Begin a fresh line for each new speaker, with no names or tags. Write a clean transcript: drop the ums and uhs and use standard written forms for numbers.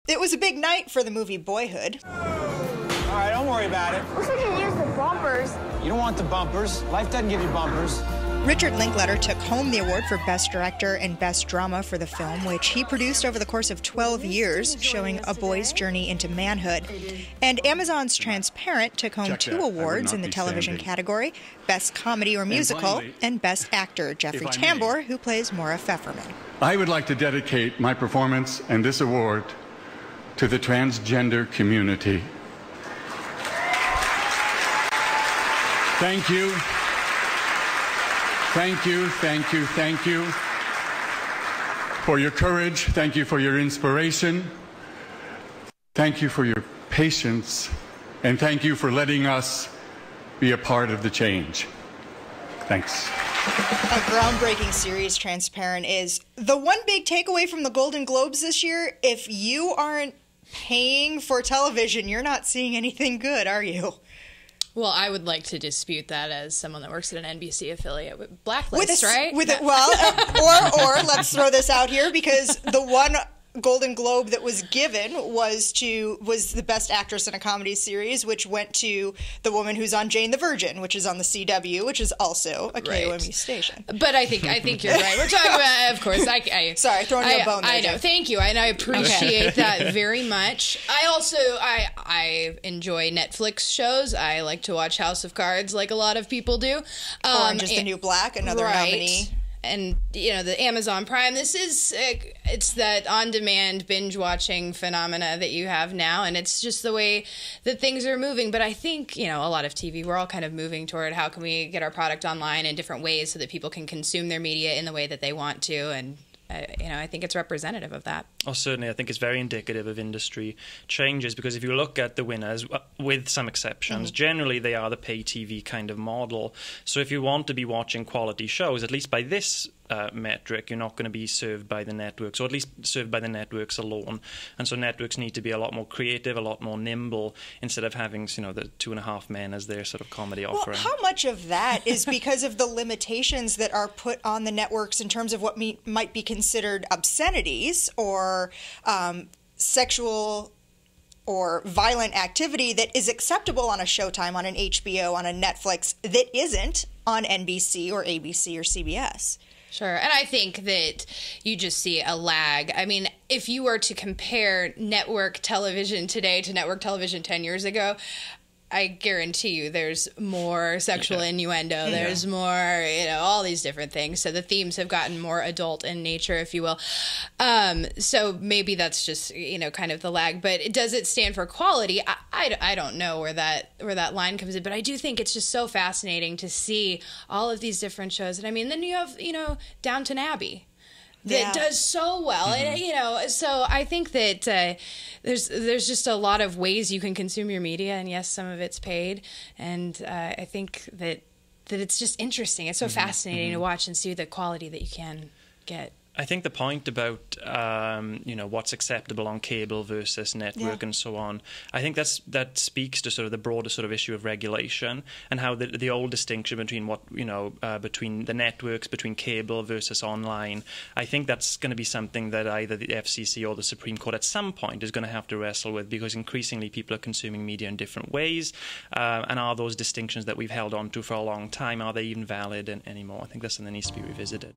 It was a big night for the movie Boyhood.
All right, don't worry about it.
Looks like you used the bumpers.
You don't want the bumpers. Life doesn't give you bumpers.
Richard Linklater took home the award for Best Director and Best Drama for the film, which he produced over the course of 12 years, showing a boy's journey into manhood. And Amazon's Transparent took home 2 awards in the television category, Best Comedy or Musical, and Best Actor, Jeffrey Tambor, who plays Maura Pfefferman.
I would like to dedicate my performance and this award to the transgender community. Thank you. Thank you, thank you, thank you for your courage. Thank you for your inspiration. Thank you for your patience. And thank you for letting us be a part of the change. Thanks.
A groundbreaking series, Transparent, is the one big takeaway from the Golden Globes this year. If you aren't paying for television, you're not seeing anything good, are you?
Well, I would like to dispute that as someone that works at an NBC affiliate with Blacklist, right?
Or let's throw this out here, because the one Golden Globe that was given was the Best Actress in a Comedy Series, which went to the woman who's on Jane the Virgin, which is on the CW, which is also a KOME station.
But I think you're right. We're talking about, of course.
Sorry, throwing you a bone there.
I know. Thank you, and I appreciate that very much. I also I enjoy Netflix shows. I like to watch House of Cards, like a lot of people do.
Orange is the New Black, another nominee.
And, the Amazon Prime, it's that on-demand binge-watching phenomena that you have now, and it's just the way that things are moving. But I think, a lot of TV, we're all kind of moving toward how can we get our product online in different ways so that people can consume their media in the way that they want to, and I think it's representative of that.
Oh, certainly. I think it's very indicative of industry changes, because if you look at the winners, with some exceptions, generally they are the pay TV kind of model. So if you want to be watching quality shows, at least by this metric, you're not going to be served by the networks, or at least served by the networks alone. And so networks need to be a lot more creative, a lot more nimble, instead of having, the 2.5 Men as their sort of comedy offering.
Well, how much of that is because of the limitations that are put on the networks in terms of what might be considered obscenities or sexual or violent activity that is acceptable on a Showtime, on an HBO, on a Netflix, that isn't on NBC or ABC or CBS?
Sure. And I think that you just see a lag. I mean, if you were to compare network television today to network television 10 years ago, I guarantee you there's more sexual innuendo. There's more, all these different things. So the themes have gotten more adult in nature, if you will. So maybe that's just, kind of the lag. But does it stand for quality? I don't know where that line comes in. But I do think it's just so fascinating to see all of these different shows. And I mean, then you have, Downton Abbey. That does so well, and so I think that there's just a lot of ways you can consume your media, and yes, some of it's paid, and I think that it's just interesting. It's so fascinating to watch and see the quality that you can get.
I think the point about what's acceptable on cable versus network and so on, I think that speaks to sort of the broader sort of issue of regulation, and how the old distinction between between the networks, between cable versus online. I think that's going to be something that either the FCC or the Supreme Court at some point is going to have to wrestle with, because increasingly people are consuming media in different ways, and are those distinctions that we've held on to for a long time, are they even valid anymore? I think that's something that needs to be revisited.